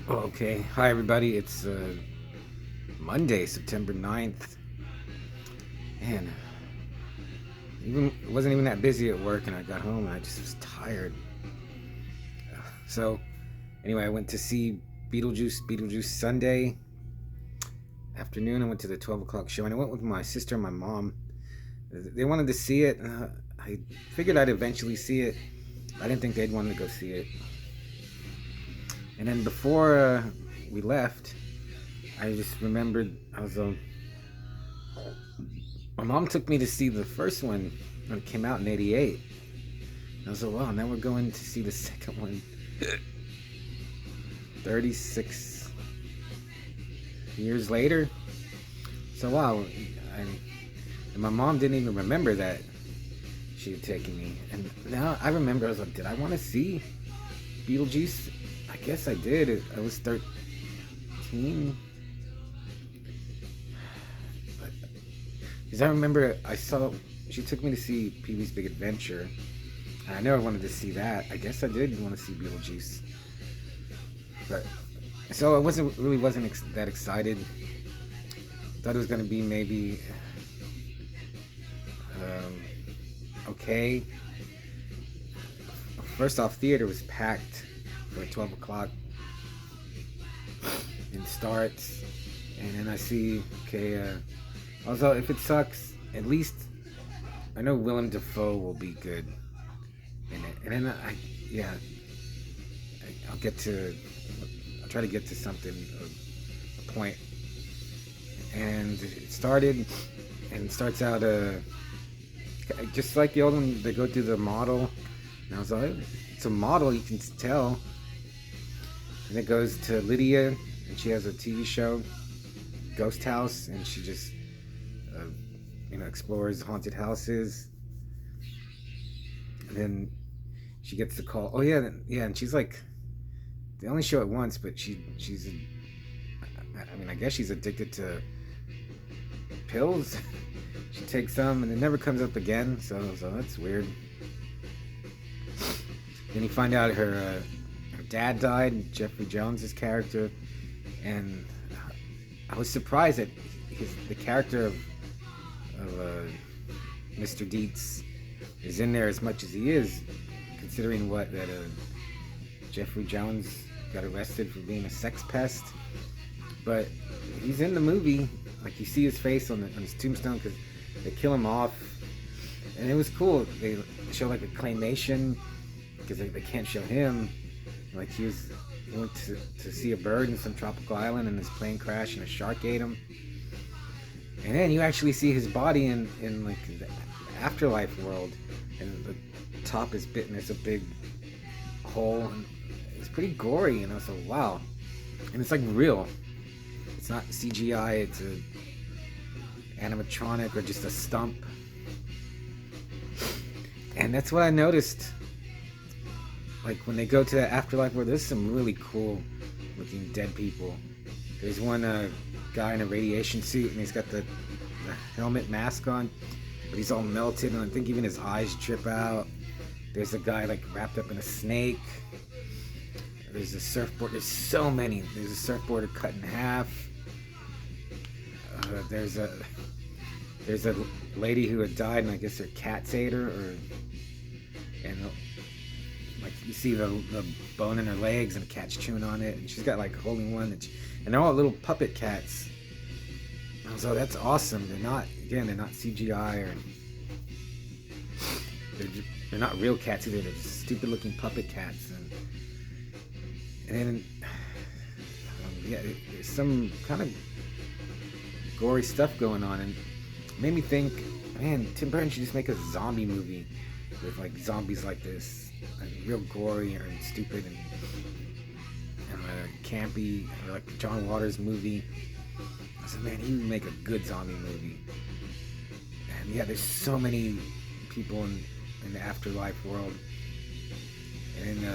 Okay. Hi, everybody. It's Monday, September 9th. Man, it wasn't even that busy at work, and I got home and I just was tired. So, anyway, I went to see Beetlejuice Sunday afternoon. I went to the 12 o'clock show, and I went with my sister and my mom. They wanted to see it. I figured I'd eventually see it. I didn't think they'd want to go see it. And then before we left, I just remembered my mom took me to see the first one when it came out in '88. And I was like, wow, now we're going to see the second one 36 years later. So, wow. And my mom didn't even remember that she had taken me. And now I remember, I was like, did I want to see Beetlejuice? I guess I did. I was 13. Because I remember she took me to see Pee-wee's Big Adventure. And I never wanted to see that. I guess I did want to see Beetlejuice. But, so I wasn't that excited. Thought it was going to be maybe okay. First off, theater was packed for 12 o'clock. It starts. And then I see, okay, although if it sucks, at least I know Willem Dafoe will be good in it. And then I'll I'll try to get to something, a point. And it starts out just like the old one. They go through the model, and I was like, it's a model, you can tell. And it goes to Lydia, and she has a TV show, Ghost House, and she just explores haunted houses. And then she gets the call. Oh yeah, yeah, and she's like, they only show it once, but she's I guess she's addicted to pills. She takes some and it never comes up again. So that's weird. Then you find out her dad died, Jeffrey Jones's character, and I was surprised that the character of Mr. Dietz is in there as much as he is, considering that Jeffrey Jones got arrested for being a sex pest. But he's in the movie. Like, you see his face on his tombstone because they kill him off, and it was cool. They show like a claymation because they can't show him. Like, he went to see a bird in some tropical island, and his plane crashed and a shark ate him. And then you actually see his body in like the afterlife world, and the top is bitten. There's a big hole, and it's pretty gory. And I was like, wow. And it's like real. It's not CGI. It's a animatronic or just a stump. And that's what I noticed. Like, when they go to the afterlife world, there's some really cool looking dead people. There's one guy in a radiation suit, and he's got the helmet mask on, but he's all melted, and I think even his eyes drip out. There's a guy like wrapped up in a snake. There's a surfboard. There's so many. There's a surfboarder cut in half. There's a lady who had died, and I guess her cats ate her, and like, you see the bone in her legs, and the cat's chewing on it, and she's got like holding one, and they're all little puppet cats. So that's awesome. They're not CGI, or they're not real cats either. They're just stupid looking puppet cats, and then there's some kind of gory stuff going on, and it made me think, man, Tim Burton should just make a zombie movie with like zombies like this, like, real gory and stupid and campy, or like John Waters movie. I said, man, he would make a good zombie movie. And yeah, there's so many people in the afterlife world. And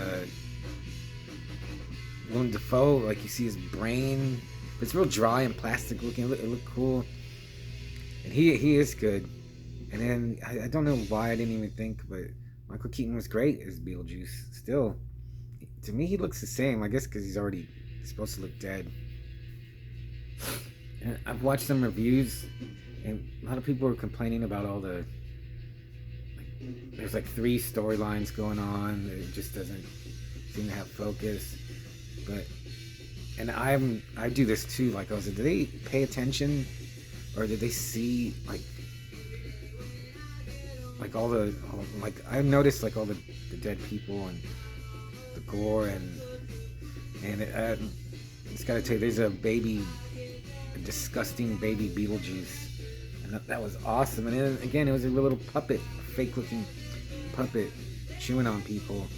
Willem Dafoe, like, you see his brain, but it's real dry and plastic looking. It looked cool, and he is good. And then I don't know why I didn't even think, but Michael Keaton was great as Beetlejuice. Still, to me, he looks the same. I guess because he's already He's supposed to look dead. And I've watched some reviews, and a lot of people are complaining about all the. There's like 3 storylines going on. It just doesn't seem to have focus. But and I do this too. Like I was, did they pay attention, or did they see like all like I noticed like all the dead people and the gore and I just gotta tell you, there's a disgusting baby Beetlejuice, and that was awesome. And then again, it was a little puppet, fake looking puppet chewing on people,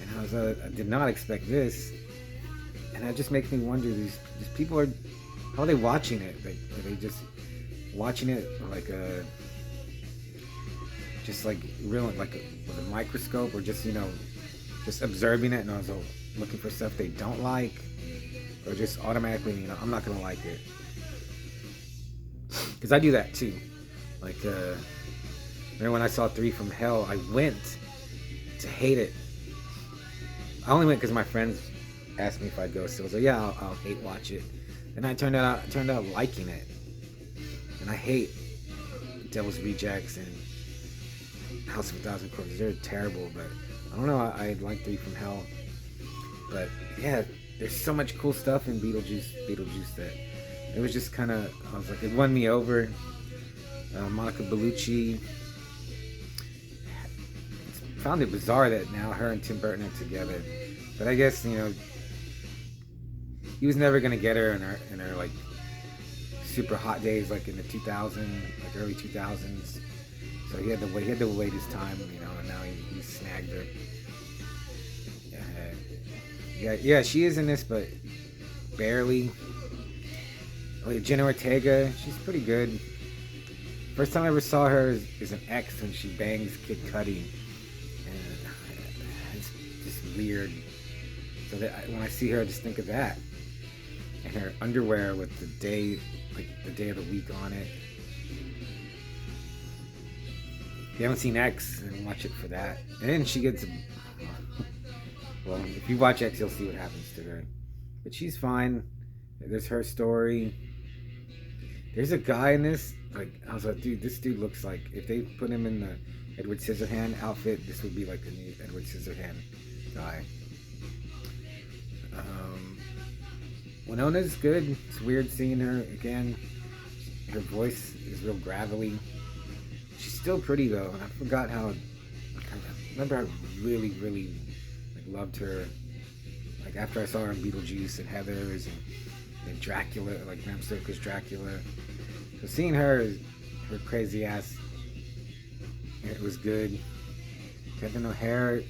and I did not expect this, and that just makes me wonder, these people how are they watching it? Are they just watching it like just like real, like with a microscope, or just just observing it and also looking for stuff they don't like, or just automatically I'm not gonna like it, because I do that too. Like remember when I saw 3 from Hell, I went to hate it. I only went because my friends asked me if I'd go, so I was like, yeah, I'll hate watch it. And I turned out liking it. And I hate Devil's Rejects and House of a Thousand Corpses. They're terrible, but I don't know, I like 3 from Hell. But yeah, there's so much cool stuff in Beetlejuice that it was just kind of, I was like, it won me over. Monica Bellucci. Found it bizarre that now her and Tim Burton are together, but I guess he was never gonna get her in her like super hot days, like in the 2000s, like early 2000s. So he had to wait his time, and now he snagged her. Yeah, she is in this, but barely. Oh, Jenna Ortega, she's pretty good. First time I ever saw her is an X when she bangs Kid Cudi. And it's just weird. So when I see her, I just think of that. And her underwear with the day of the week on it. If you haven't seen X, then watch it for that. And then she gets... Well, if you watch X, you'll see what happens to her. But she's fine. There's her story. There's a guy in this, like, I was like, dude, this dude looks like, if they put him in the Edward Scissorhand outfit, this would be like the new Edward Scissorhand guy. Winona's good. It's weird seeing her again. Her voice is real gravelly. She's still pretty though, and I forgot how, I remember I really, really loved her, like after I saw her in Beetlejuice and Heathers and Dracula, like Bram Stoker's Dracula. So seeing her crazy ass, it was good. Kevin O'Hare,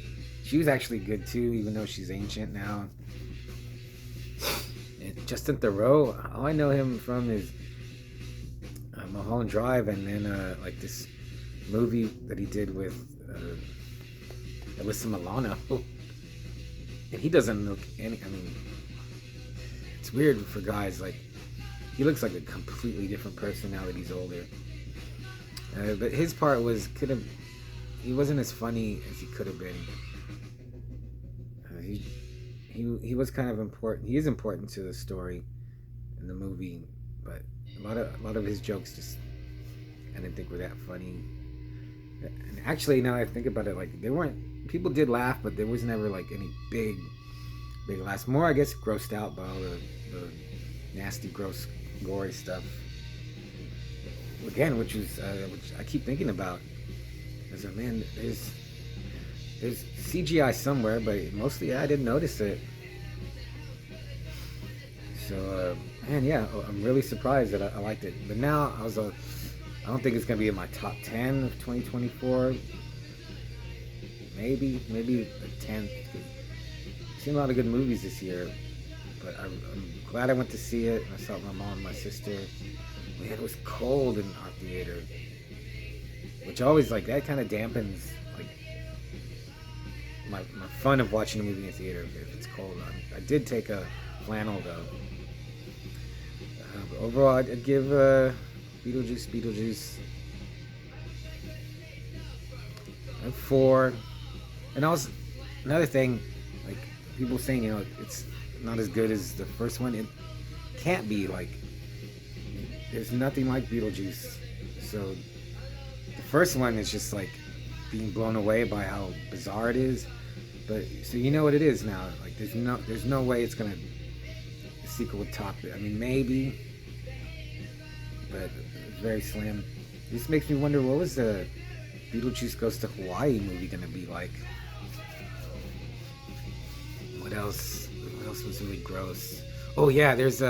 she was actually good too, even though she's ancient now. And Justin Theroux, all I know him from is Mulholland Drive, and then like this movie that he did with Alyssa Milano. And he doesn't look it's weird for guys, like, he looks like a completely different person now that he's older. But his part he wasn't as funny as he could have been. He was kind of important. He is important to the story in the movie, but a lot of his jokes just, I didn't think were that funny. And actually, now that I think about it, like, people did laugh, but there was never like any big laughs. More, I guess, grossed out by all the nasty, gross, gory stuff. Again, which I keep thinking about. There's CGI somewhere, but mostly I didn't notice it. So, man, yeah, I'm really surprised that I liked it. But now I don't think it's gonna be in my top 10 of 2024. Maybe the 10th. I've seen a lot of good movies this year, but I'm glad I went to see it. I saw it with my mom and my sister. Man, it was cold in our theater, which always, like, that kind of dampens like my fun of watching a movie in a theater if it's cold. I did take a flannel though. But overall, I'd give Beetlejuice a 4. And also, another thing, like, people saying, it's not as good as the first one. It can't be. Like, there's nothing like Beetlejuice. So the first one is just like being blown away by how bizarre it is. But so you know what it is now. Like, there's no way the sequel would top it. I mean, maybe, but it's very slim. This makes me wonder, what was the Beetlejuice Goes to Hawaii movie gonna be like? What else was really gross? Oh yeah, there's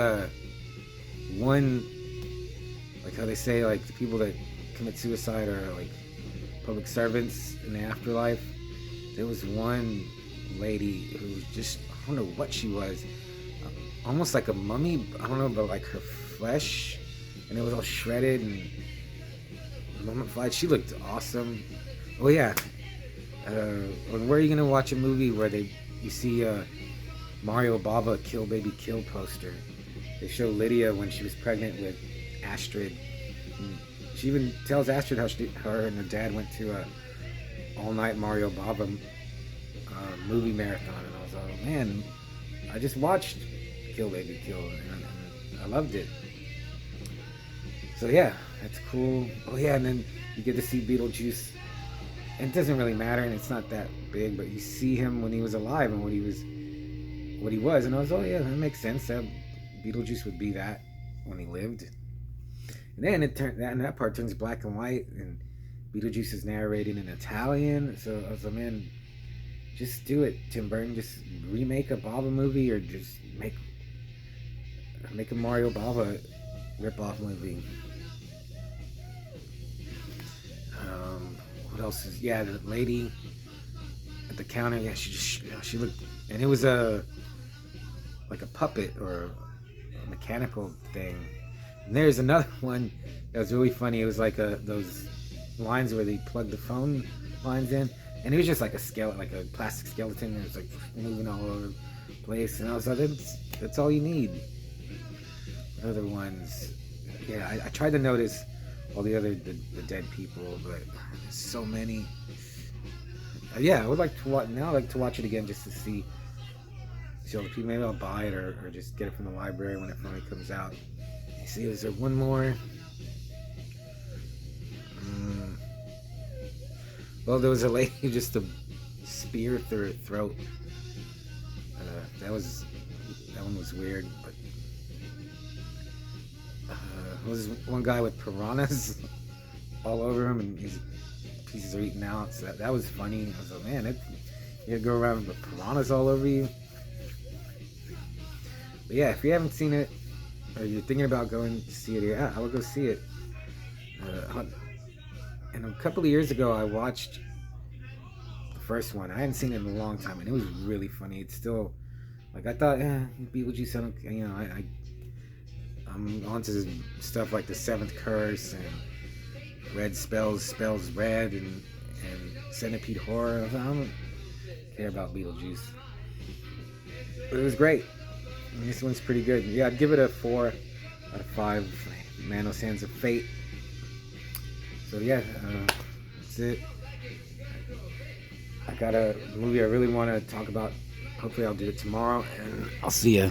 one, like how they say, like, the people that commit suicide are like public servants in the afterlife. There was one lady who was just, I don't know what she was, almost like a mummy. I don't know, but like her flesh, and it was all shredded and mummified. She looked awesome. Oh yeah, where are you gonna watch a movie where you see Mario Bava Kill Baby Kill poster? They show Lydia when she was pregnant with Astrid. And she even tells Astrid how her and her dad went to a all-night Mario Bava movie marathon, and I was like, oh man, I just watched Kill Baby Kill, and I loved it. So yeah, that's cool. Oh yeah, and then you get to see Beetlejuice, and it doesn't really matter, and it's not that big, but you see him when he was alive and what he was, and I was, oh yeah, that makes sense. That Beetlejuice would be that when he lived. And then that part turns black and white, and Beetlejuice is narrating in Italian. So I was like, man, just do it, Tim Burton. Just remake a Bava movie, or just make a Mario Bava rip-off movie. What else is? Yeah, the lady at the counter. Yeah, she looked, and it was like a puppet or a mechanical thing. And there's another one that was really funny. It was like those lines where they plug the phone lines in, and it was just like a skeleton, like a plastic skeleton. It was like moving all over the place, and I was like, that's all you need. Other ones, yeah, I tried to notice all the dead people, but there's so many. Yeah, I would like to watch now. I like to watch it again just to see all the people. Maybe I'll buy it or just get it from the library when it finally comes out. You see, is there one more? Well, there was a lady who just a spear through her throat. That one was weird. But there was one guy with piranhas all over him, and his pieces are eaten out. So that was funny. I was like, man, you go around with piranhas all over you. But yeah, if you haven't seen it, or you're thinking about going to see it, yeah, I would go see it. And a couple of years ago, I watched the first one. I hadn't seen it in a long time, and it was really funny. It's still, like, I thought, Beetlejuice, I'm onto stuff like the Seventh Curse and Red spells red, and Centipede Horror. I don't care about Beetlejuice, but it was great. And this one's pretty good. Yeah, I'd give it a 4 out of 5 Manos Hands of Fate. So yeah, that's it. I got a movie I really want to talk about. Hopefully I'll do it tomorrow, and I'll see ya.